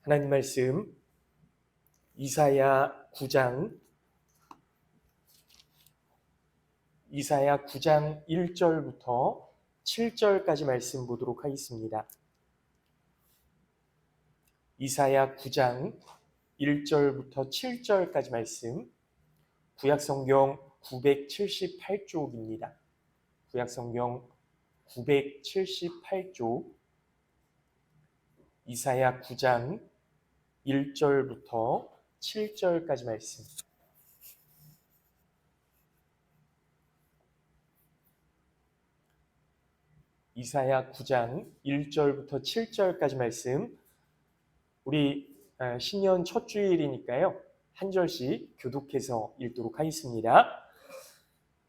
하나님 말씀 이사야 9장 1절부터 7절까지 말씀 보도록 하겠습니다. 이사야 9장 1절부터 7절까지 말씀, 구약성경 978쪽입니다. 구약성경 978쪽 이사야 9장 1절부터 7절까지 말씀. 이사야 9장 1절부터 7절까지 말씀. 우리 신년 첫 주일이니까요. 한 절씩 교독해서 읽도록 하겠습니다.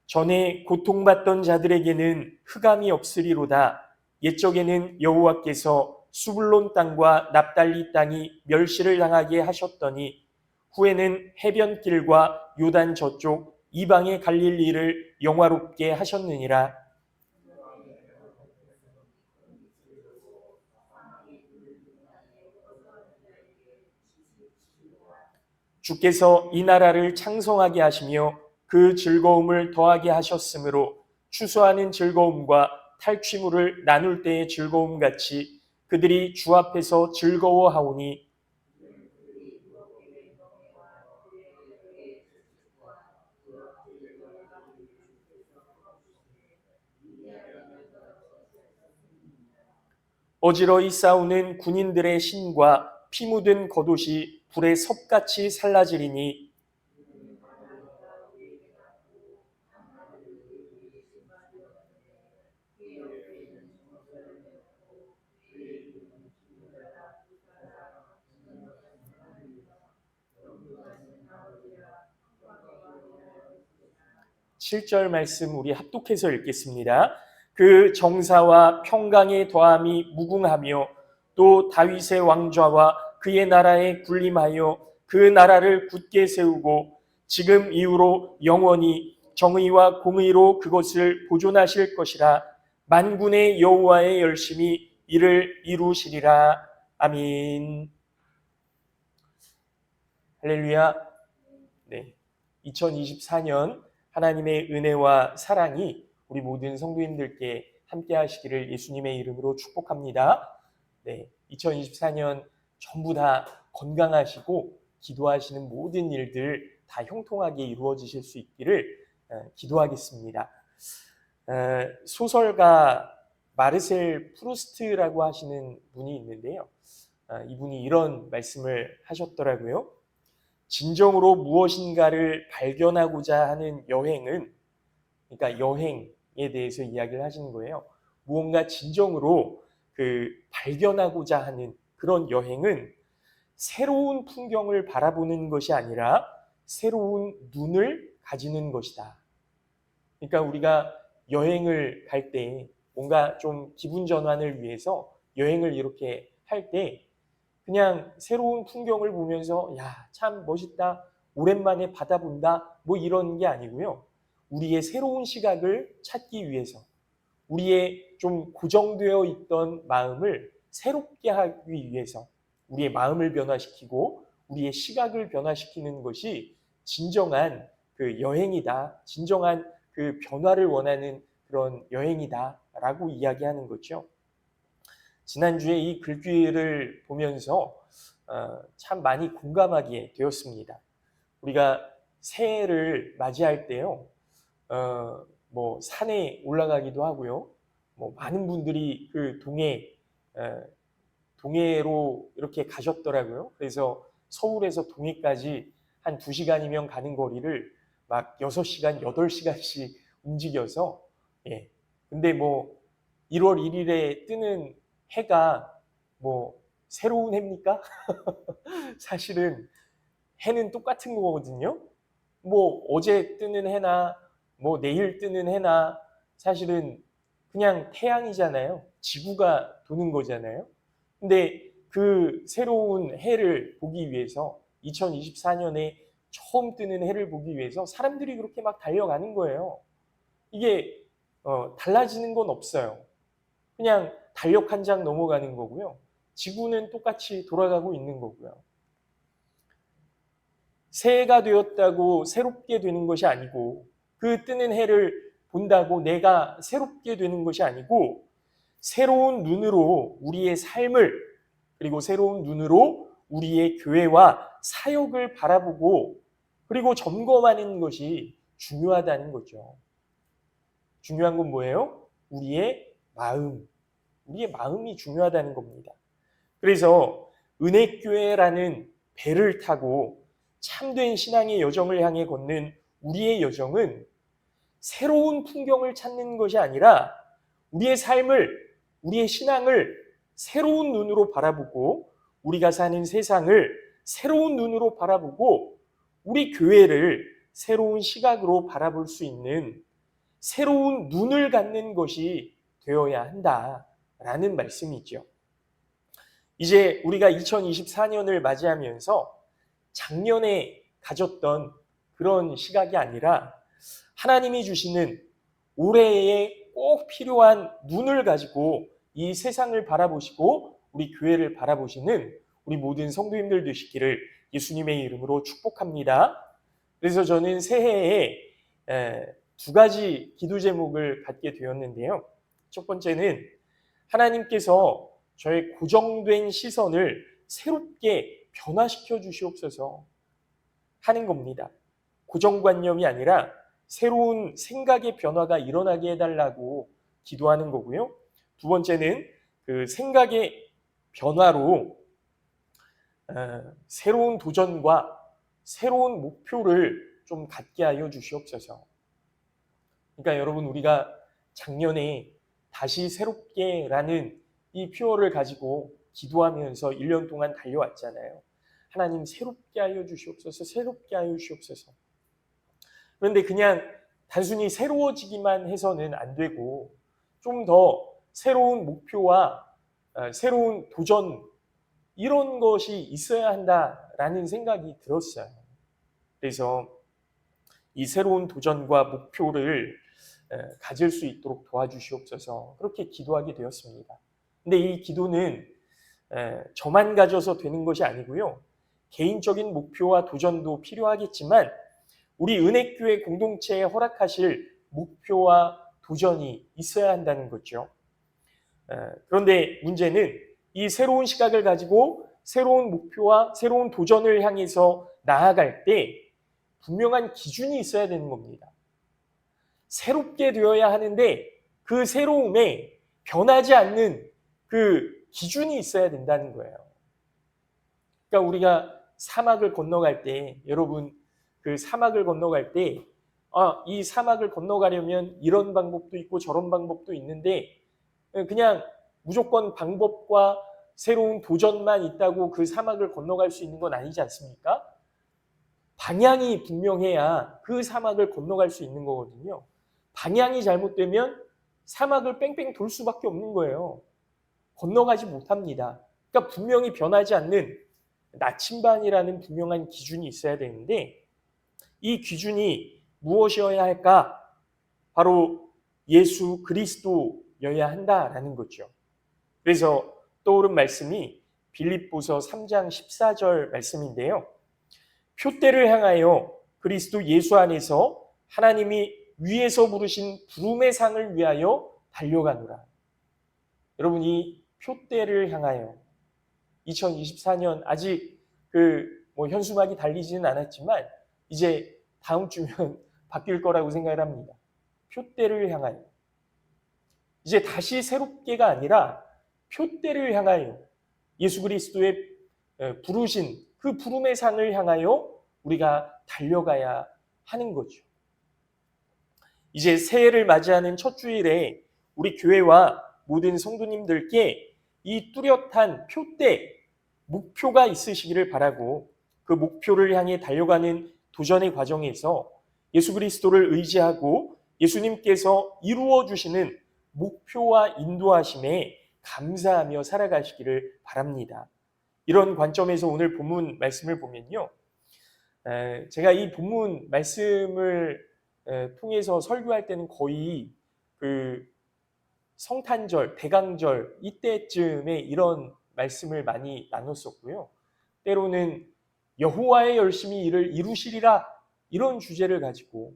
전에 고통받던 자들에게는 흑암이 없으리로다. 옛적에는 여호와께서 수블론 땅과 납달리 땅이 멸시를 당하게 하셨더니 후에는 해변길과 요단 저쪽 이방의 갈릴리를 영화롭게 하셨느니라. 주께서 이 나라를 창성하게 하시며 그 즐거움을 더하게 하셨으므로 추수하는 즐거움과 탈취물을 나눌 때의 즐거움같이 그들이 주 앞에서 즐거워하오니 어지러이 싸우는 군인들의 신과 피 묻은 겉옷이 불에 섭같이 살라지리니 7절 말씀 우리 합독해서 읽겠습니다. 그 정사와 평강의 더함이 무궁하며 또 다윗의 왕좌와 그의 나라에 군림하여 그 나라를 굳게 세우고 지금 이후로 영원히 정의와 공의로 그것을 보존하실 것이라. 만군의 여호와의 열심히 이를 이루시리라. 아멘. 할렐루야. 네, 2024년 하나님의 은혜와 사랑이 우리 모든 성도님들께 함께 하시기를 예수님의 이름으로 축복합니다. 네, 2024년 전부 다 건강하시고 기도하시는 모든 일들 다 형통하게 이루어지실 수 있기를 기도하겠습니다. 소설가 마르셀 프루스트라고 하시는 분이 있는데요. 이분이 이런 말씀을 하셨더라고요. 진정으로 무엇인가를 발견하고자 하는 여행은, 그러니까 여행에 대해서 이야기를 하시는 거예요. 무언가 진정으로 발견하고자 하는 그런 여행은 새로운 풍경을 바라보는 것이 아니라 새로운 눈을 가지는 것이다. 그러니까 우리가 여행을 갈 때 뭔가 좀 기분 전환을 위해서 여행을 이렇게 할 때 그냥 새로운 풍경을 보면서 야, 참 멋있다, 오랜만에 바다 본다, 뭐 이런 게 아니고요. 우리의 새로운 시각을 찾기 위해서 우리의 좀 고정되어 있던 마음을 새롭게 하기 위해서 우리의 마음을 변화시키고 우리의 시각을 변화시키는 것이 진정한 그 여행이다. 진정한 그 변화를 원하는 그런 여행이다라고 이야기하는 거죠. 지난주에 이 글귀를 보면서 참 많이 공감하게 되었습니다. 우리가 새해를 맞이할 때요, 뭐 산에 올라가기도 하고요. 뭐 많은 분들이 그 동해로 이렇게 가셨더라고요. 그래서 서울에서 동해까지 한 2시간이면 가는 거리를 막 6시간, 8시간씩 움직여서, 예. 근데 뭐 1월 1일에 뜨는 해가 뭐 새로운 해입니까? 사실은 해는 똑같은 거거든요. 뭐 어제 뜨는 해나 뭐 내일 뜨는 해나 사실은 그냥 태양이잖아요. 지구가 도는 거잖아요. 근데 그 새로운 해를 보기 위해서 2024년에 처음 뜨는 해를 보기 위해서 사람들이 그렇게 막 달려가는 거예요. 이게 달라지는 건 없어요. 그냥 달력 한 장 넘어가는 거고요. 지구는 똑같이 돌아가고 있는 거고요. 새해가 되었다고 새롭게 되는 것이 아니고 그 뜨는 해를 본다고 내가 새롭게 되는 것이 아니고 새로운 눈으로 우리의 삶을 그리고 새로운 눈으로 우리의 교회와 사역을 바라보고 그리고 점검하는 것이 중요하다는 거죠. 중요한 건 뭐예요? 우리의 마음이 중요하다는 겁니다. 그래서 은혜교회라는 배를 타고 참된 신앙의 여정을 향해 걷는 우리의 여정은 새로운 풍경을 찾는 것이 아니라 우리의 삶을, 우리의 신앙을 새로운 눈으로 바라보고 우리가 사는 세상을 새로운 눈으로 바라보고 우리 교회를 새로운 시각으로 바라볼 수 있는 새로운 눈을 갖는 것이 되어야 한다라는 말씀이죠. 이제 우리가 2024년을 맞이하면서 작년에 가졌던 그런 시각이 아니라 하나님이 주시는 올해에 꼭 필요한 눈을 가지고 이 세상을 바라보시고 우리 교회를 바라보시는 우리 모든 성도님들 되시기를 예수님의 이름으로 축복합니다. 그래서 저는 새해에 두 가지 기도 제목을 갖게 되었는데요. 첫 번째는 하나님께서 저의 고정된 시선을 새롭게 변화시켜 주시옵소서 하는 겁니다. 고정관념이 아니라 새로운 생각의 변화가 일어나게 해달라고 기도하는 거고요. 두 번째는 그 생각의 변화로 새로운 도전과 새로운 목표를 좀 갖게 하여 주시옵소서. 그러니까 여러분, 우리가 작년에 다시 새롭게라는 이 표어를 가지고 기도하면서 1년 동안 달려왔잖아요. 하나님 새롭게 하여 주시옵소서, 새롭게 하여 주시옵소서. 그런데 그냥 단순히 새로워지기만 해서는 안 되고 좀 더 새로운 목표와 새로운 도전 이런 것이 있어야 한다라는 생각이 들었어요. 그래서 이 새로운 도전과 목표를 가질 수 있도록 도와주시옵소서 그렇게 기도하게 되었습니다. 근데 이 기도는 저만 가져서 되는 것이 아니고요. 개인적인 목표와 도전도 필요하겠지만 우리 은혜교회 공동체에 허락하실 목표와 도전이 있어야 한다는 거죠. 그런데 문제는 이 새로운 시각을 가지고 새로운 목표와 새로운 도전을 향해서 나아갈 때 분명한 기준이 있어야 되는 겁니다. 새롭게 되어야 하는데 그 새로움에 변하지 않는 그 기준이 있어야 된다는 거예요. 그러니까 우리가 사막을 건너갈 때 여러분 그 사막을 건너갈 때 이 사막을 건너가려면 이런 방법도 있고 저런 방법도 있는데 그냥 무조건 방법과 새로운 도전만 있다고 그 사막을 건너갈 수 있는 건 아니지 않습니까? 방향이 분명해야 그 사막을 건너갈 수 있는 거거든요. 방향이 잘못되면 사막을 뺑뺑 돌 수밖에 없는 거예요. 건너가지 못합니다. 그러니까 분명히 변하지 않는 나침반이라는 분명한 기준이 있어야 되는데 이 기준이 무엇이어야 할까? 바로 예수 그리스도여야 한다라는 거죠. 그래서 떠오른 말씀이 빌립보서 3장 14절 말씀인데요. 표대를 향하여 그리스도 예수 안에서 하나님이 위에서 부르신 부름의 상을 위하여 달려가노라. 여러분, 이 표대를 향하여 2024년 아직 현수막이 달리지는 않았지만 이제 다음 주면 바뀔 거라고 생각을 합니다. 표대를 향하여. 이제 다시 새롭게가 아니라 표대를 향하여 예수 그리스도의 부르신 그 부름의 상을 향하여 우리가 달려가야 하는 거죠. 이제 새해를 맞이하는 첫 주일에 우리 교회와 모든 성도님들께 이 뚜렷한 표대, 목표가 있으시기를 바라고 그 목표를 향해 달려가는 도전의 과정에서 예수 그리스도를 의지하고 예수님께서 이루어 주시는 목표와 인도하심에 감사하며 살아가시기를 바랍니다. 이런 관점에서 오늘 본문 말씀을 보면요. 제가 이 본문 말씀을 통해서 설교할 때는 거의 그 성탄절, 대강절 이때쯤에 이런 말씀을 많이 나눴었고요. 때로는 여호와의 열심히 이를 이루시리라 이런 주제를 가지고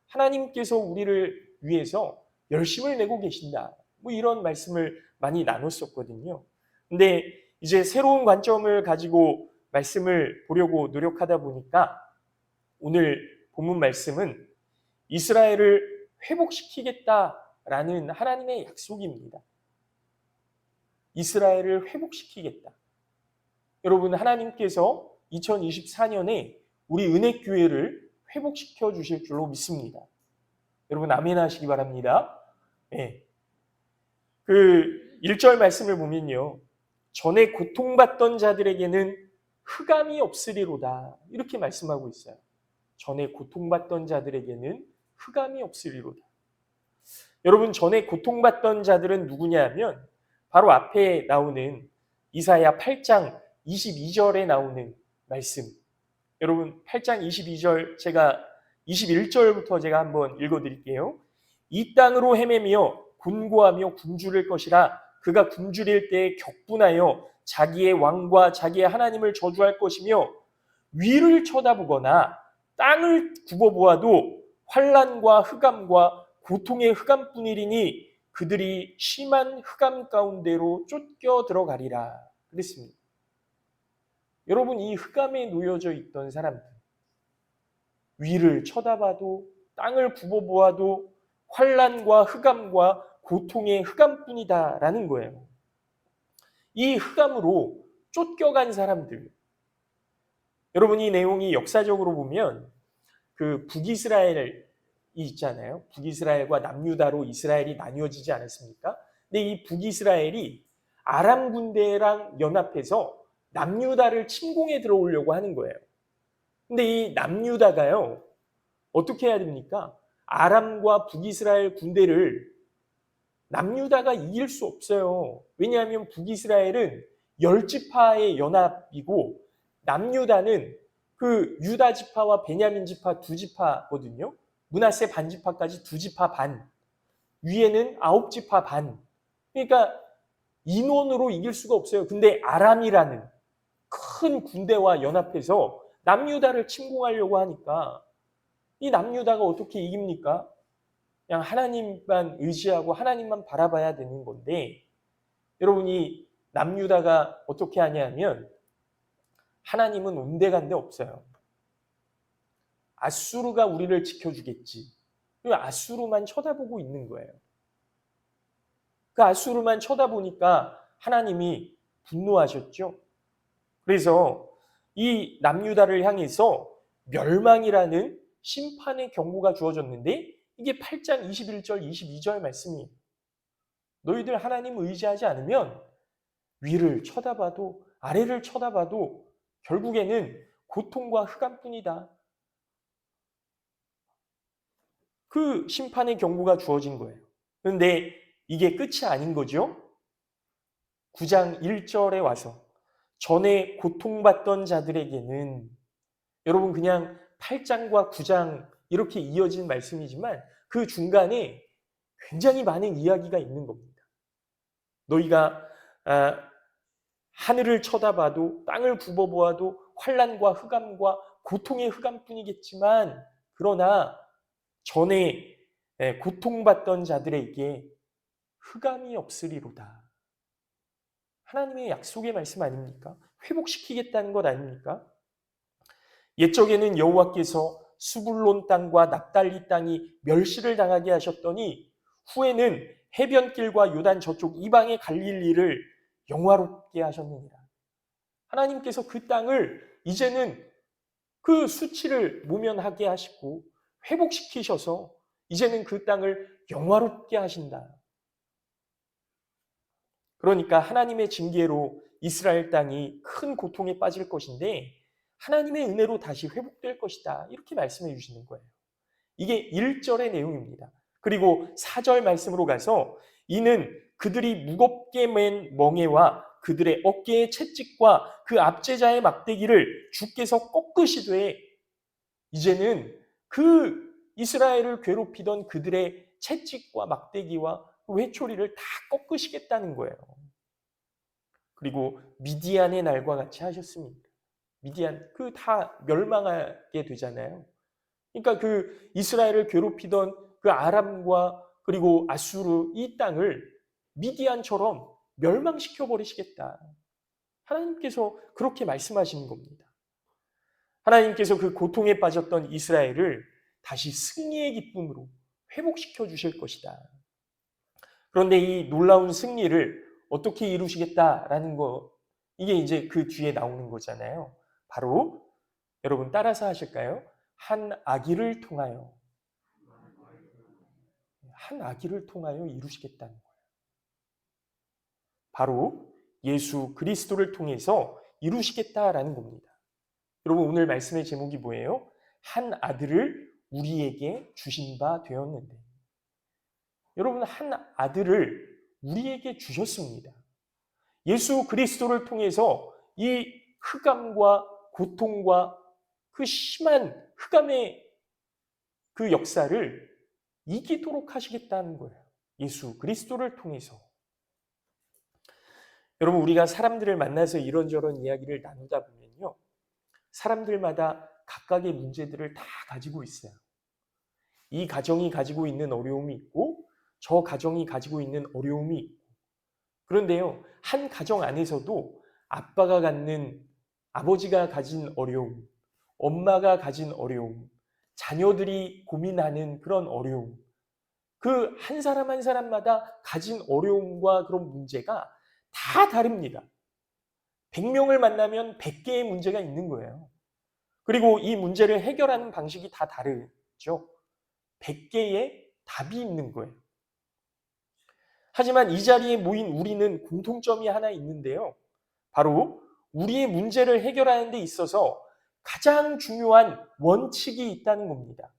하나님께서 우리를 위해서 열심을 내고 계신다. 뭐 이런 말씀을 많이 나눴었거든요. 근데 이제 새로운 관점을 가지고 말씀을 보려고 노력하다 보니까 오늘 본문 말씀은 이스라엘을 회복시키겠다라는 하나님의 약속입니다. 이스라엘을 회복시키겠다. 여러분, 하나님께서 2024년에 우리 은혜교회를 회복시켜 주실 줄로 믿습니다. 여러분 아멘 하시기 바랍니다. 네. 그 1절 말씀을 보면요. 전에 고통받던 자들에게는 흑암이 없으리로다. 이렇게 말씀하고 있어요. 전에 고통받던 자들에게는 흑암이 없으리로다. 여러분, 전에 고통받던 자들은 누구냐 하면 바로 앞에 나오는 이사야 8장 22절에 나오는 말씀. 여러분 8장 22절 제가 21절부터 제가 한번 읽어드릴게요. 이 땅으로 헤매며 곤고하며 굶주릴 것이라. 그가 굶주릴 때에 격분하여 자기의 왕과 자기의 하나님을 저주할 것이며 위를 쳐다보거나 땅을 굽어보아도 환난과 흑암과 고통의 흑암뿐이리니 그들이 심한 흑암 가운데로 쫓겨 들어가리라. 그랬습니다. 여러분, 이 흑암에 놓여져 있던 사람들, 위를 쳐다봐도 땅을 굽어보아도 환난과 흑암과 고통의 흑암뿐이다라는 거예요. 이 흑암으로 쫓겨간 사람들. 여러분, 이 내용이 역사적으로 보면 그 북이스라엘이 있잖아요. 북이스라엘과 남유다로 이스라엘이 나뉘어지지 않았습니까? 근데 이 북이스라엘이 아람 군대랑 연합해서 남유다를 침공해 들어오려고 하는 거예요. 근데 이 남유다가요, 어떻게 해야 됩니까? 아람과 북이스라엘 군대를 남유다가 이길 수 없어요. 왜냐하면 북이스라엘은 10지파의 연합이고 남유다는 그 유다 지파와 베냐민 지파 2지파거든요. 므낫세 반지파까지 2지파 반. 위에는 9지파 반. 그러니까 인원으로 이길 수가 없어요. 근데 아람이라는 큰 군대와 연합해서 남유다를 침공하려고 하니까 이 남유다가 어떻게 이깁니까? 그냥 하나님만 의지하고 하나님만 바라봐야 되는 건데, 여러분이 남유다가 어떻게 하냐면 하나님은 온데간데 없어요. 아수르가 우리를 지켜주겠지. 그리고 아수르만 쳐다보고 있는 거예요. 그 아수르만 쳐다보니까 하나님이 분노하셨죠. 그래서 이 남유다를 향해서 멸망이라는 심판의 경고가 주어졌는데 이게 8장 21절 22절 말씀이에요. 너희들 하나님 의지하지 않으면 위를 쳐다봐도 아래를 쳐다봐도 결국에는 고통과 흑암뿐이다. 그 심판의 경고가 주어진 거예요. 그런데 이게 끝이 아닌 거죠. 9장 1절에 와서 전에 고통받던 자들에게는, 여러분 그냥 8장과 9장 이렇게 이어진 말씀이지만 그 중간에 굉장히 많은 이야기가 있는 겁니다. 너희가 하늘을 쳐다봐도 땅을 굽어보아도 환난과 흑암과 고통의 흑암뿐이겠지만, 그러나 전에 고통받던 자들에게 흑암이 없으리로다. 하나님의 약속의 말씀 아닙니까? 회복시키겠다는 것 아닙니까? 옛적에는 여호와께서 수불론 땅과 납달리 땅이 멸시를 당하게 하셨더니 후에는 해변길과 요단 저쪽 이방의 갈릴리를 영화롭게 하셨느니라. 하나님께서 그 땅을 이제는 그 수치를 모면하게 하시고 회복시키셔서 이제는 그 땅을 영화롭게 하신다. 그러니까 하나님의 징계로 이스라엘 땅이 큰 고통에 빠질 것인데 하나님의 은혜로 다시 회복될 것이다. 이렇게 말씀해 주시는 거예요. 이게 1절의 내용입니다. 그리고 4절 말씀으로 가서 이는 그들이 무겁게 맨 멍에와 그들의 어깨의 채찍과 그 압제자의 막대기를 주께서 꺾으시되 이제는 그 이스라엘을 괴롭히던 그들의 채찍과 막대기와 그 회초리를 다 꺾으시겠다는 거예요. 그리고 미디안의 날과 같이 하셨습니다. 미디안 그 다 멸망하게 되잖아요. 그러니까 그 이스라엘을 괴롭히던 그 아람과 그리고 아수르 이 땅을 미디안처럼 멸망시켜 버리시겠다. 하나님께서 그렇게 말씀하시는 겁니다. 하나님께서 그 고통에 빠졌던 이스라엘을 다시 승리의 기쁨으로 회복시켜 주실 것이다. 그런데 이 놀라운 승리를 어떻게 이루시겠다라는 거, 이게 이제 그 뒤에 나오는 거잖아요. 바로 여러분 따라서 하실까요? 한 아기를 통하여, 한 아기를 통하여 이루시겠다는 거예요. 바로 예수 그리스도를 통해서 이루시겠다라는 겁니다. 여러분 오늘 말씀의 제목이 뭐예요? 한 아들을 우리에게 주신 바 되었는데. 여러분 한 아들을 우리에게 주셨습니다. 예수 그리스도를 통해서 이 흑암과 고통과 그 심한 흑암의 그 역사를 이기도록 하시겠다는 거예요. 예수 그리스도를 통해서. 여러분 우리가 사람들을 만나서 이런저런 이야기를 나누다 보면요. 사람들마다 각각의 문제들을 다 가지고 있어요. 이 가정이 가지고 있는 어려움이 있고 저 가정이 가지고 있는 어려움이 있고 그런데요. 한 가정 안에서도 아버지가 가진 어려움, 엄마가 가진 어려움, 자녀들이 고민하는 그런 어려움, 그 한 사람 한 사람마다 가진 어려움과 그런 문제가 다 다릅니다. 100명을 만나면 100개의 문제가 있는 거예요. 그리고 이 문제를 해결하는 방식이 다 다르죠. 100개의 답이 있는 거예요. 하지만 이 자리에 모인 우리는 공통점이 하나 있는데요. 바로 우리의 문제를 해결하는 데 있어서 가장 중요한 원칙이 있다는 겁니다.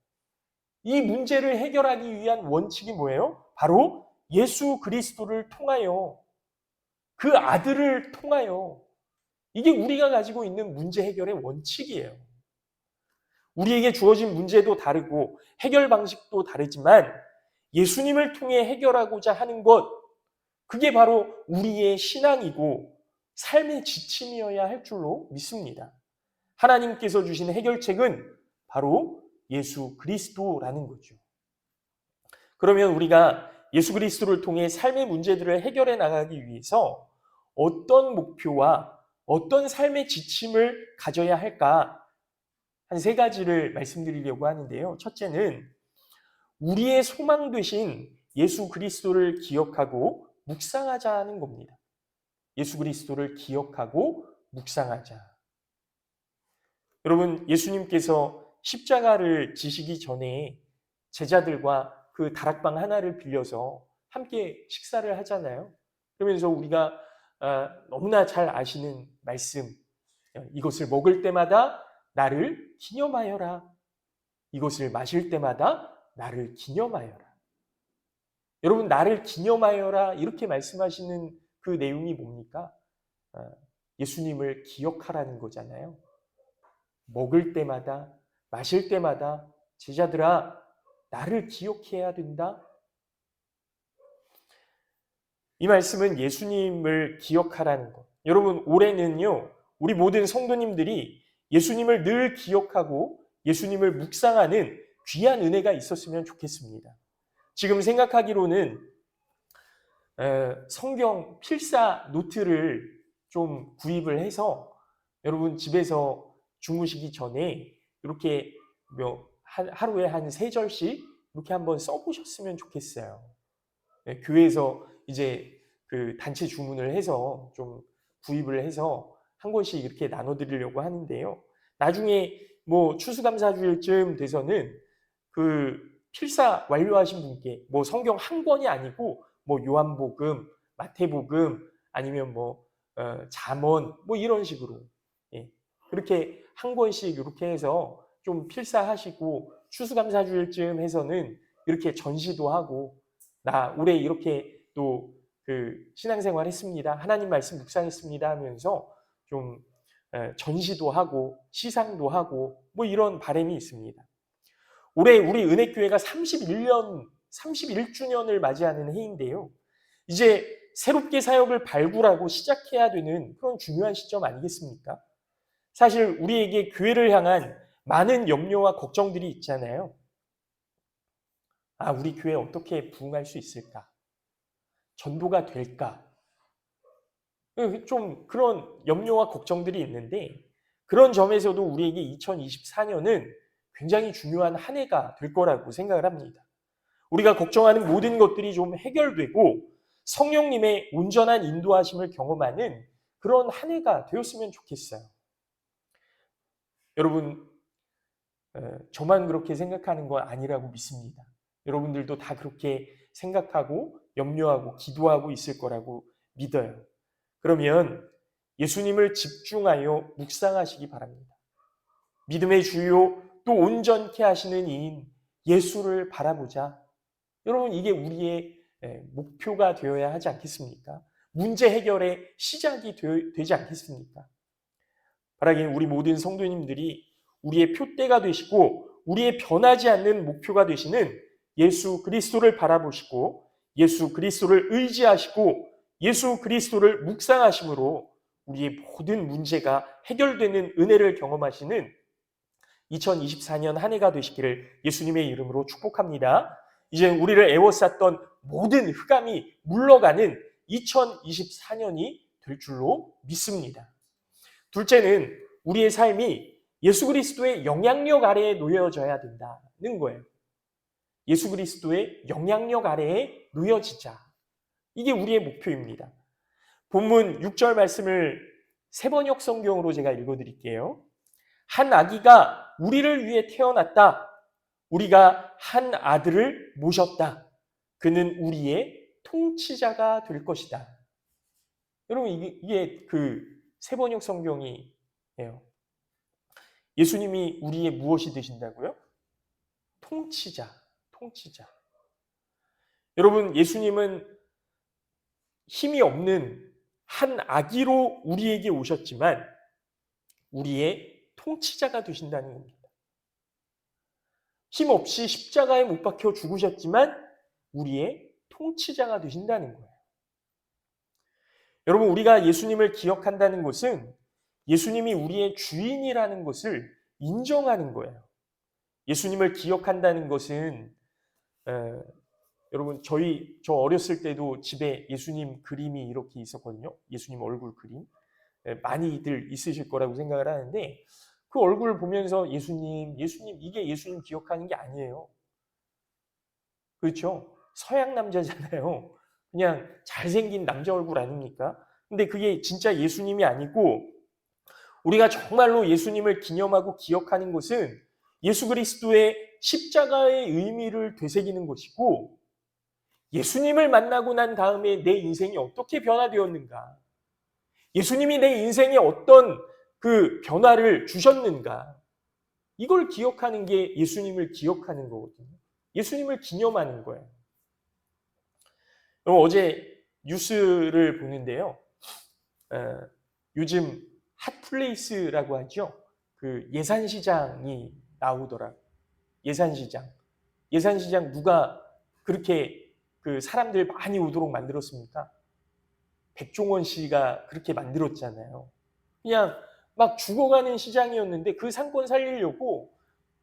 이 문제를 해결하기 위한 원칙이 뭐예요? 바로 예수 그리스도를 통하여, 그 아들을 통하여. 이게 우리가 가지고 있는 문제 해결의 원칙이에요. 우리에게 주어진 문제도 다르고 해결 방식도 다르지만 예수님을 통해 해결하고자 하는 것, 그게 바로 우리의 신앙이고 삶의 지침이어야 할 줄로 믿습니다. 하나님께서 주신 해결책은 바로 예수 그리스도라는 거죠. 그러면 우리가 예수 그리스도를 통해 삶의 문제들을 해결해 나가기 위해서 어떤 목표와 어떤 삶의 지침을 가져야 할까? 한 3가지를 말씀드리려고 하는데요. 첫째는 우리의 소망 되신 예수 그리스도를 기억하고 묵상하자는 겁니다. 예수 그리스도를 기억하고 묵상하자. 여러분, 예수님께서 십자가를 지시기 전에 제자들과 그 다락방 하나를 빌려서 함께 식사를 하잖아요. 그러면서 우리가 너무나 잘 아시는 말씀, 이것을 먹을 때마다 나를 기념하여라. 이것을 마실 때마다 나를 기념하여라. 여러분, 나를 기념하여라 이렇게 말씀하시는 그 내용이 뭡니까? 예수님을 기억하라는 거잖아요. 먹을 때마다, 마실 때마다 제자들아, 나를 기억해야 된다. 이 말씀은 예수님을 기억하라는 것. 여러분, 올해는요, 우리 모든 성도님들이 예수님을 늘 기억하고 예수님을 묵상하는 귀한 은혜가 있었으면 좋겠습니다. 지금 생각하기로는 성경 필사 노트를 좀 구입을 해서 여러분 집에서 주무시기 전에 이렇게 하루에 한 3절씩 이렇게 한번 써보셨으면 좋겠어요. 교회에서 이제 그 단체 주문을 해서 좀 구입을 해서 한 권씩 이렇게 나눠드리려고 하는데요. 나중에 뭐 추수감사주일쯤 돼서는 그 필사 완료하신 분께 뭐 성경 한 권이 아니고 뭐 요한복음, 마태복음 아니면 뭐 잠언 뭐 이런 식으로 그렇게 한 권씩 이렇게 해서 좀 필사하시고 추수감사주일쯤 해서는 이렇게 전시도 하고 나 올해 이렇게 또 신앙생활 했습니다. 하나님 말씀 묵상했습니다 하면서 좀 전시도 하고 시상도 하고 뭐 이런 바람이 있습니다. 올해 우리 은혜교회가 31주년을 맞이하는 해인데요. 이제 새롭게 사역을 발굴하고 시작해야 되는 그런 중요한 시점 아니겠습니까? 사실 우리에게 교회를 향한 많은 염려와 걱정들이 있잖아요. 우리 교회 어떻게 부흥할 수 있을까? 전도가 될까? 좀 그런 염려와 걱정들이 있는데 그런 점에서도 우리에게 2024년은 굉장히 중요한 한 해가 될 거라고 생각을 합니다. 우리가 걱정하는 모든 것들이 좀 해결되고 성령님의 온전한 인도하심을 경험하는 그런 한 해가 되었으면 좋겠어요. 여러분, 저만 그렇게 생각하는 건 아니라고 믿습니다. 여러분들도 다 그렇게 생각하고 염려하고 기도하고 있을 거라고 믿어요. 그러면 예수님을 집중하여 묵상하시기 바랍니다. 믿음의 주요 또 온전케 하시는 이인 예수를 바라보자. 여러분, 이게 우리의 목표가 되어야 하지 않겠습니까? 문제 해결의 시작이 되지 않겠습니까? 바라기는 우리 모든 성도님들이 우리의 표대가 되시고 우리의 변하지 않는 목표가 되시는 예수 그리스도를 바라보시고 예수 그리스도를 의지하시고 예수 그리스도를 묵상하심으로 우리의 모든 문제가 해결되는 은혜를 경험하시는 2024년 한 해가 되시기를 예수님의 이름으로 축복합니다. 이제 우리를 애워쌌던 모든 흑암이 물러가는 2024년이 될 줄로 믿습니다. 둘째는 우리의 삶이 예수 그리스도의 영향력 아래에 놓여져야 된다는 거예요. 예수 그리스도의 영향력 아래에 놓여지자. 이게 우리의 목표입니다. 본문 6절 말씀을 세번역 성경으로 제가 읽어드릴게요. 한 아기가 우리를 위해 태어났다. 우리가 한 아들을 모셨다. 그는 우리의 통치자가 될 것이다. 여러분, 이게 세번역 성경이에요. 예수님이 우리의 무엇이 되신다고요? 통치자. 여러분, 예수님은 힘이 없는 한 아기로 우리에게 오셨지만 우리의 통치자가 되신다는 겁니다. 힘없이 십자가에 못 박혀 죽으셨지만 우리의 통치자가 되신다는 거예요. 여러분, 우리가 예수님을 기억한다는 것은 예수님이 우리의 주인이라는 것을 인정하는 거예요. 예수님을 기억한다는 것은 여러분, 저 어렸을 때도 집에 예수님 그림이 이렇게 있었거든요. 예수님 얼굴 그림. 많이들 있으실 거라고 생각을 하는데 그 얼굴을 보면서 예수님 이게 예수님 기억하는 게 아니에요. 그렇죠? 서양 남자잖아요. 그냥 잘생긴 남자 얼굴 아닙니까? 근데 그게 진짜 예수님이 아니고 우리가 정말로 예수님을 기념하고 기억하는 것은 예수 그리스도의 십자가의 의미를 되새기는 것이고 예수님을 만나고 난 다음에 내 인생이 어떻게 변화되었는가? 예수님이 내 인생에 어떤 그 변화를 주셨는가? 이걸 기억하는 게 예수님을 기억하는 거거든요. 예수님을 기념하는 거예요. 어제 뉴스를 보는데요. 요즘 핫플레이스라고 하죠. 그 예산시장이 나오더라고요. 예산시장 누가 그렇게 그 사람들 많이 오도록 만들었습니까? 백종원 씨가 그렇게 만들었잖아요. 그냥 막 죽어가는 시장이었는데 그 상권 살리려고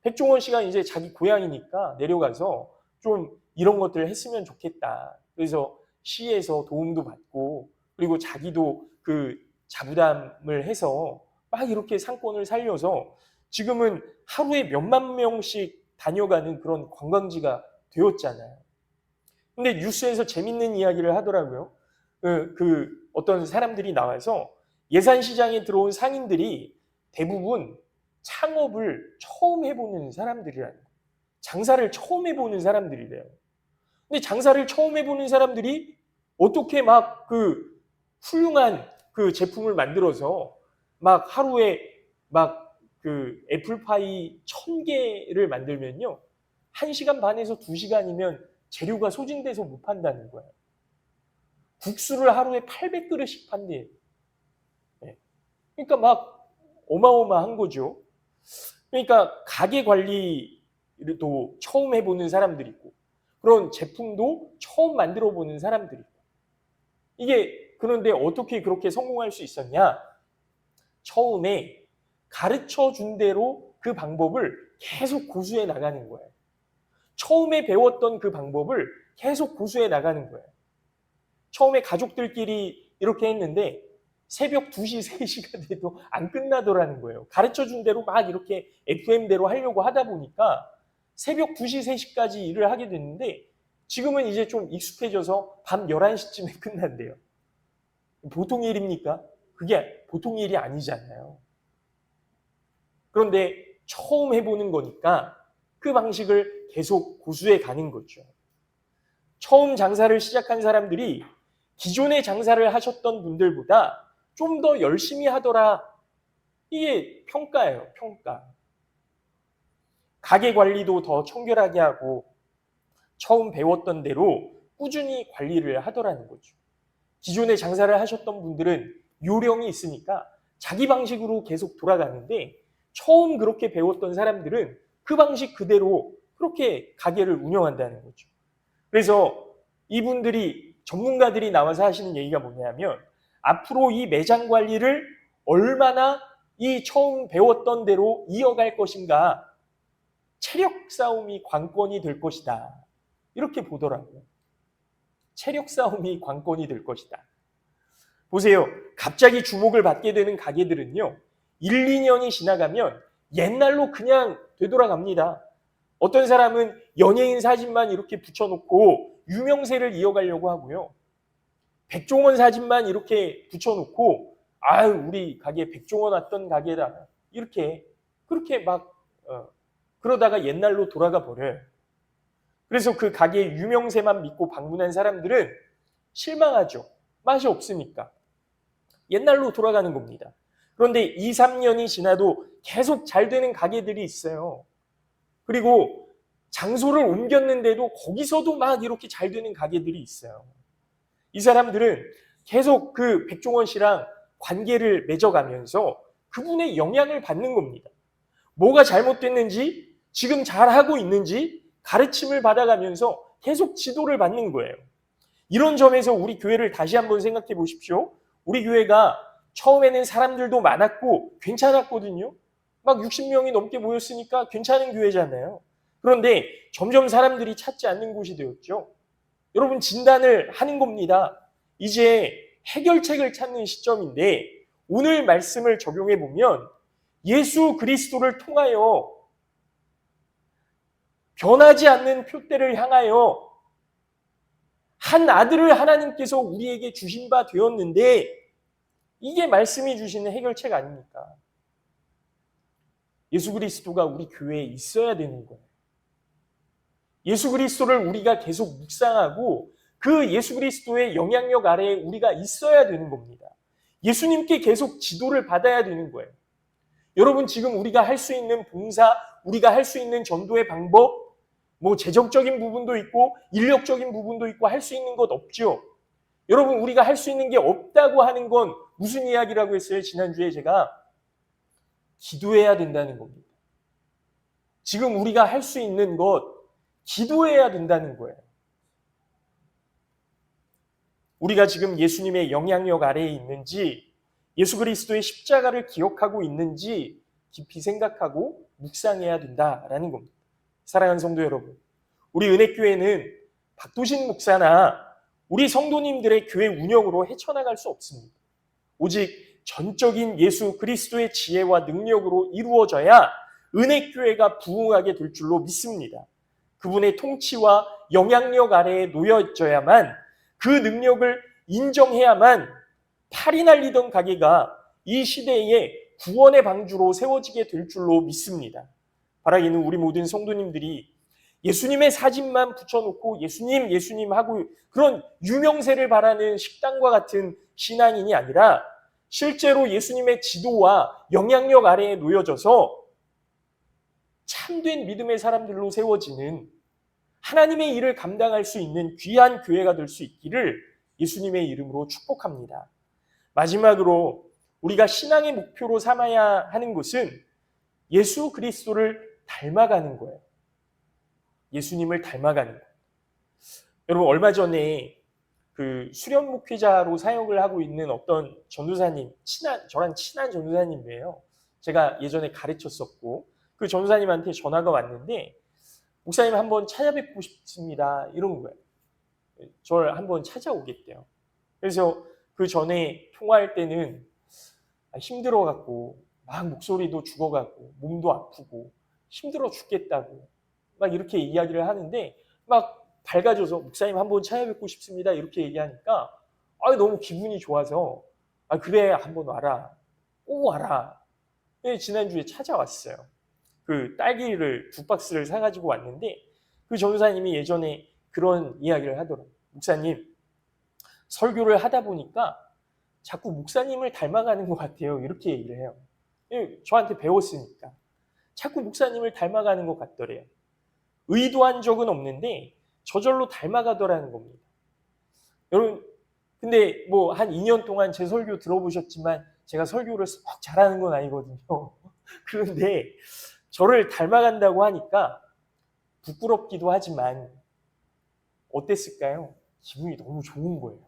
백종원 씨가 이제 자기 고향이니까 내려가서 좀 이런 것들을 했으면 좋겠다. 그래서 시에서 도움도 받고 그리고 자기도 그 자부담을 해서 막 이렇게 상권을 살려서 지금은 하루에 몇만 명씩 다녀가는 그런 관광지가 되었잖아요. 근데 뉴스에서 재밌는 이야기를 하더라고요. 어떤 사람들이 나와서 예산시장에 들어온 상인들이 대부분 창업을 처음 해보는 사람들이라는 거예요. 장사를 처음 해보는 사람들이래요. 근데 장사를 처음 해보는 사람들이 어떻게 막 훌륭한 그 제품을 만들어서 막 하루에 막 그 애플파이 1000개를 만들면요. 1시간 반에서 2시간이면 재료가 소진돼서 못 판다는 거예요. 국수를 하루에 800그릇씩 판대요. 네. 그러니까 막 어마어마한 거죠. 그러니까 가게 관리도 처음 해보는 사람들이 있고, 그런 제품도 처음 만들어 보는 사람들이 있고. 이게 그런데 어떻게 그렇게 성공할 수 있었냐? 처음에 가르쳐 준 대로 그 방법을 계속 고수해 나가는 거예요. 처음에 배웠던 그 방법을 계속 고수해 나가는 거예요. 처음에 가족들끼리 이렇게 했는데 새벽 2시, 3시가 돼도 안 끝나더라는 거예요. 가르쳐준 대로 막 이렇게 FM대로 하려고 하다 보니까 새벽 2시, 3시까지 일을 하게 됐는데 지금은 이제 좀 익숙해져서 밤 11시쯤에 끝난대요. 보통 일입니까? 그게 보통 일이 아니잖아요. 그런데 처음 해보는 거니까 그 방식을 계속 고수해 가는 거죠. 처음 장사를 시작한 사람들이 기존에 장사를 하셨던 분들보다 좀 더 열심히 하더라. 이게 평가예요, 평가. 가게 관리도 더 청결하게 하고 처음 배웠던 대로 꾸준히 관리를 하더라는 거죠. 기존에 장사를 하셨던 분들은 요령이 있으니까 자기 방식으로 계속 돌아가는데 처음 그렇게 배웠던 사람들은 그 방식 그대로 그렇게 가게를 운영한다는 거죠. 그래서 이분들이 전문가들이 나와서 하시는 얘기가 뭐냐면 앞으로 이 매장 관리를 얼마나 이 처음 배웠던 대로 이어갈 것인가, 체력 싸움이 관건이 될 것이다. 이렇게 보더라고요. 체력 싸움이 관건이 될 것이다. 보세요. 갑자기 주목을 받게 되는 가게들은요. 1, 2년이 지나가면 옛날로 그냥 되돌아갑니다. 어떤 사람은 연예인 사진만 이렇게 붙여놓고 유명세를 이어가려고 하고요. 백종원 사진만 이렇게 붙여놓고 아유 우리 가게 백종원 왔던 가게다. 이렇게 그렇게 막 그러다가 옛날로 돌아가 버려요. 그래서 그 가게의 유명세만 믿고 방문한 사람들은 실망하죠. 맛이 없으니까. 옛날로 돌아가는 겁니다. 그런데 2, 3년이 지나도 계속 잘 되는 가게들이 있어요. 그리고 장소를 옮겼는데도 거기서도 막 이렇게 잘 되는 가게들이 있어요. 이 사람들은 계속 그 백종원 씨랑 관계를 맺어가면서 그분의 영향을 받는 겁니다. 뭐가 잘못됐는지, 지금 잘하고 있는지 가르침을 받아가면서 계속 지도를 받는 거예요. 이런 점에서 우리 교회를 다시 한번 생각해 보십시오. 우리 교회가 처음에는 사람들도 많았고 괜찮았거든요. 막 60명이 넘게 모였으니까 괜찮은 교회잖아요. 그런데 점점 사람들이 찾지 않는 곳이 되었죠. 여러분 진단을 하는 겁니다. 이제 해결책을 찾는 시점인데 오늘 말씀을 적용해 보면 예수 그리스도를 통하여 변하지 않는 표대를 향하여 한 아들을 하나님께서 우리에게 주신 바 되었는데 이게 말씀이 주시는 해결책 아닙니까? 예수 그리스도가 우리 교회에 있어야 되는 거예요. 예수 그리스도를 우리가 계속 묵상하고 그 예수 그리스도의 영향력 아래에 우리가 있어야 되는 겁니다. 예수님께 계속 지도를 받아야 되는 거예요. 여러분 지금 우리가 할 수 있는 봉사, 우리가 할 수 있는 전도의 방법, 뭐 재정적인 부분도 있고 인력적인 부분도 있고 할 수 있는 것 없죠. 여러분 우리가 할 수 있는 게 없다고 하는 건 무슨 이야기라고 했어요? 지난주에 제가 기도해야 된다는 겁니다. 지금 우리가 할 수 있는 것 기도해야 된다는 거예요. 우리가 지금 예수님의 영향력 아래에 있는지 예수 그리스도의 십자가를 기억하고 있는지 깊이 생각하고 묵상해야 된다라는 겁니다. 사랑하는 성도 여러분, 우리 은혜교회는 박도신 목사나 우리 성도님들의 교회 운영으로 헤쳐나갈 수 없습니다. 오직 전적인 예수 그리스도의 지혜와 능력으로 이루어져야 은혜교회가 부흥하게 될 줄로 믿습니다. 그분의 통치와 영향력 아래에 놓여져야만 그 능력을 인정해야만 팔이 날리던 가게가 이 시대에 구원의 방주로 세워지게 될 줄로 믿습니다. 바라기는 우리 모든 성도님들이 예수님의 사진만 붙여놓고 예수님 예수님 하고 그런 유명세를 바라는 식당과 같은 신앙인이 아니라 실제로 예수님의 지도와 영향력 아래에 놓여져서 참된 믿음의 사람들로 세워지는 하나님의 일을 감당할 수 있는 귀한 교회가 될 수 있기를 예수님의 이름으로 축복합니다. 마지막으로 우리가 신앙의 목표로 삼아야 하는 것은 예수 그리스도를 닮아가는 거예요. 예수님을 닮아가는 거예요. 여러분, 얼마 전에 그 수련 목회자로 사역을 하고 있는 어떤 전도사님, 저랑 친한 전도사님이에요. 제가 예전에 가르쳤었고, 그 전도사님한테 전화가 왔는데, 목사님 한번 찾아뵙고 싶습니다. 이런 거예요. 저를 한번 찾아오겠대요. 그래서 그 전에 통화할 때는 힘들어갖고, 막 목소리도 죽어가고, 몸도 아프고, 힘들어 죽겠다고, 막 이렇게 이야기를 하는데, 막 밝아져서 목사님 한번 찾아뵙고 싶습니다. 이렇게 얘기하니까, 너무 기분이 좋아서, 그래, 한번 와라. 꼭 와라. 지난주에 찾아왔어요. 그 딸기를 2박스를 사가지고 왔는데, 그 전도사님이 예전에 그런 이야기를 하더라고요. 목사님, 설교를 하다 보니까 자꾸 목사님을 닮아가는 것 같아요. 이렇게 얘기를 해요. 저한테 배웠으니까. 자꾸 목사님을 닮아가는 것 같더래요. 의도한 적은 없는데 저절로 닮아가더라는 겁니다. 여러분, 근데 뭐 한 2년 동안 제 설교 들어보셨지만 제가 설교를 썩 잘하는 건 아니거든요. 그런데 저를 닮아간다고 하니까 부끄럽기도 하지만 어땠을까요? 기분이 너무 좋은 거예요.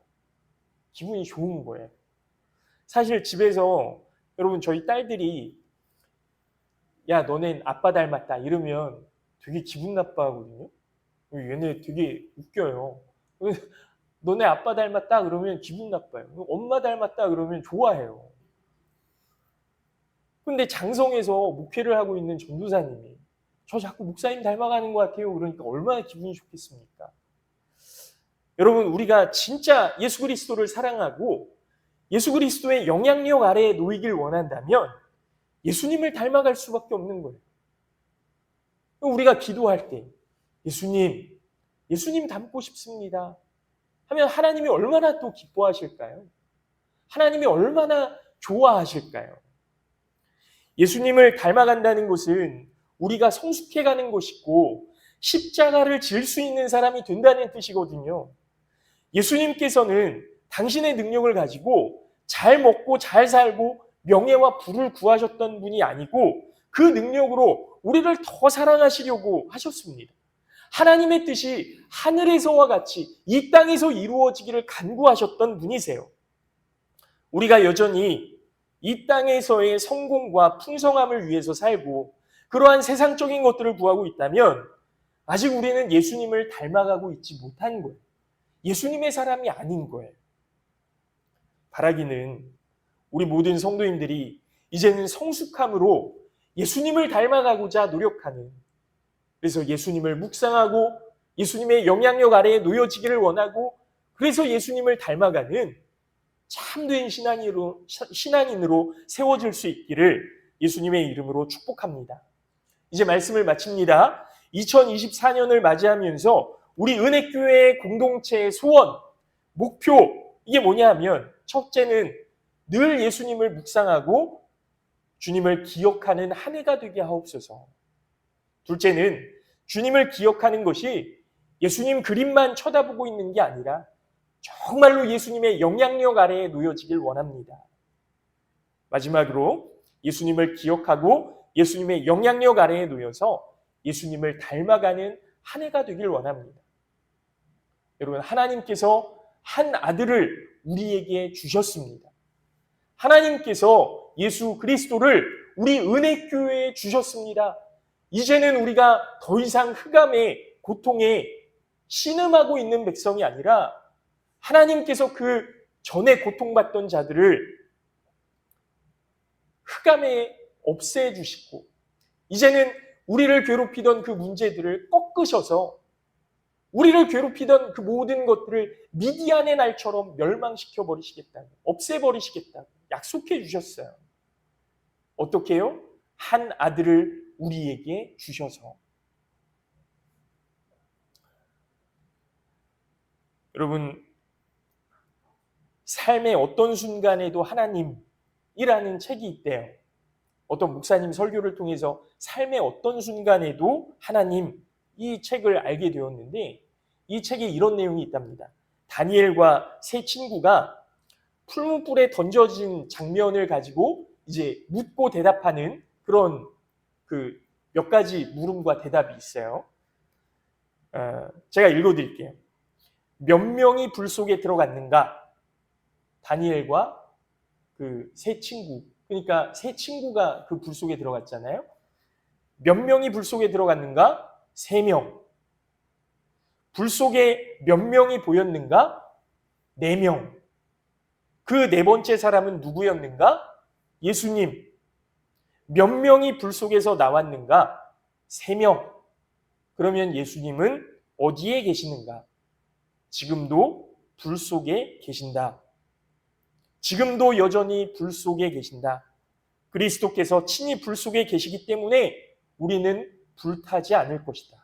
기분이 좋은 거예요. 사실 집에서 여러분 저희 딸들이 야 너넨 아빠 닮았다 이러면 되게 기분 나빠하거든요. 얘네 되게 웃겨요. 너네 아빠 닮았다 그러면 기분 나빠요. 엄마 닮았다 그러면 좋아해요. 근데 장성에서 목회를 하고 있는 전도사님이 저 자꾸 목사님 닮아가는 것 같아요. 그러니까 얼마나 기분이 좋겠습니까? 여러분, 우리가 진짜 예수 그리스도를 사랑하고 예수 그리스도의 영향력 아래에 놓이길 원한다면 예수님을 닮아갈 수밖에 없는 거예요. 우리가 기도할 때 예수님 닮고 싶습니다 하면 하나님이 얼마나 또 기뻐하실까요? 하나님이 얼마나 좋아하실까요? 예수님을 닮아간다는 것은 우리가 성숙해가는 것이고 십자가를 질 수 있는 사람이 된다는 뜻이거든요. 예수님께서는 당신의 능력을 가지고 잘 먹고 잘 살고 명예와 부를 구하셨던 분이 아니고 그 능력으로 우리를 더 사랑하시려고 하셨습니다. 하나님의 뜻이 하늘에서와 같이 이 땅에서 이루어지기를 간구하셨던 분이세요. 우리가 여전히 이 땅에서의 성공과 풍성함을 위해서 살고 그러한 세상적인 것들을 구하고 있다면 아직 우리는 예수님을 닮아가고 있지 못한 거예요. 예수님의 사람이 아닌 거예요. 바라기는 우리 모든 성도님들이 이제는 성숙함으로 예수님을 닮아가고자 노력하는, 그래서 예수님을 묵상하고 예수님의 영향력 아래에 놓여지기를 원하고 그래서 예수님을 닮아가는 참된 신앙인으로 세워질 수 있기를 예수님의 이름으로 축복합니다. 이제 말씀을 마칩니다. 2024년을 맞이하면서 우리 은혜교회의 공동체의 소원, 목표, 이게 뭐냐 하면 첫째는 늘 예수님을 묵상하고 주님을 기억하는 한 해가 되게 하옵소서. 둘째는 주님을 기억하는 것이 예수님 그림만 쳐다보고 있는 게 아니라 정말로 예수님의 영향력 아래에 놓여지길 원합니다. 마지막으로 예수님을 기억하고 예수님의 영향력 아래에 놓여서 예수님을 닮아가는 한 해가 되길 원합니다. 여러분, 하나님께서 한 아들을 우리에게 주셨습니다. 하나님께서 예수 그리스도를 우리 은혜교회에 주셨습니다. 이제는 우리가 더 이상 흑암의 고통에 신음하고 있는 백성이 아니라 하나님께서 그 전에 고통받던 자들을 흑암에 없애주시고 이제는 우리를 괴롭히던 그 문제들을 꺾으셔서 우리를 괴롭히던 그 모든 것들을 미디안의 날처럼 멸망시켜 버리시겠다고, 없애버리시겠다고 약속해 주셨어요. 어떻게 해요? 한 아들을 우리에게 주셔서. 여러분, 삶의 어떤 순간에도 하나님이라는 책이 있대요. 어떤 목사님 설교를 통해서 삶의 어떤 순간에도 하나님, 이 책을 알게 되었는데 이 책에 이런 내용이 있답니다. 다니엘과 세 친구가 풀무불에 던져진 장면을 가지고 이제 묻고 대답하는 그런 그 몇 가지 물음과 대답이 있어요. 제가 읽어드릴게요. 몇 명이 불 속에 들어갔는가? 다니엘과 그 세 친구. 그러니까 세 친구가 그 불 속에 들어갔잖아요. 몇 명이 불 속에 들어갔는가? 3명. 불 속에 몇 명이 보였는가? 4명. 그 네 번째 사람은 누구였는가? 예수님. 몇 명이 불 속에서 나왔는가? 3명. 그러면 예수님은 어디에 계시는가? 지금도 불 속에 계신다. 지금도 여전히 불 속에 계신다. 그리스도께서 친히 불 속에 계시기 때문에 우리는 불타지 않을 것이다.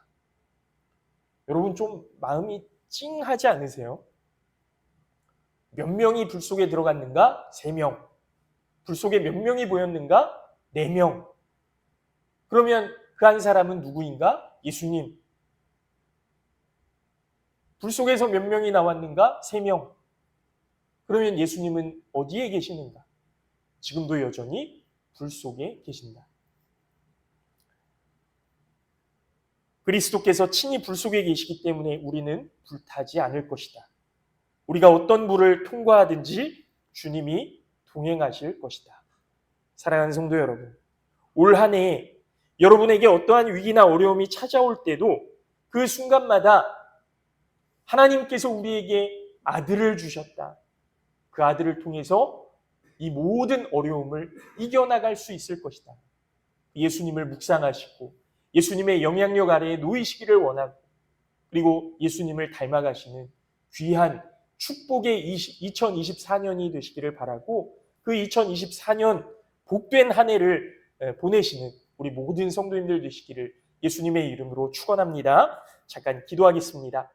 여러분 좀 마음이 찡하지 않으세요? 몇 명이 불 속에 들어갔는가? 3명. 불 속에 몇 명이 보였는가? 4명. 그러면 그 한 사람은 누구인가? 예수님. 불 속에서 몇 명이 나왔는가? 3명. 그러면 예수님은 어디에 계시는가? 지금도 여전히 불 속에 계신다. 그리스도께서 친히 불 속에 계시기 때문에 우리는 불타지 않을 것이다. 우리가 어떤 불을 통과하든지 주님이 동행하실 것이다. 사랑하는 성도 여러분, 올 한 해 여러분에게 어떠한 위기나 어려움이 찾아올 때도 그 순간마다 하나님께서 우리에게 아들을 주셨다. 그 아들을 통해서 이 모든 어려움을 이겨나갈 수 있을 것이다. 예수님을 묵상하시고 예수님의 영향력 아래에 놓이시기를 원하고 그리고 예수님을 닮아가시는 귀한 축복의 2024년이 되시기를 바라고 그 2024년 복된 한 해를 보내시는 우리 모든 성도님들 되시기를 예수님의 이름으로 축원합니다. 잠깐 기도하겠습니다.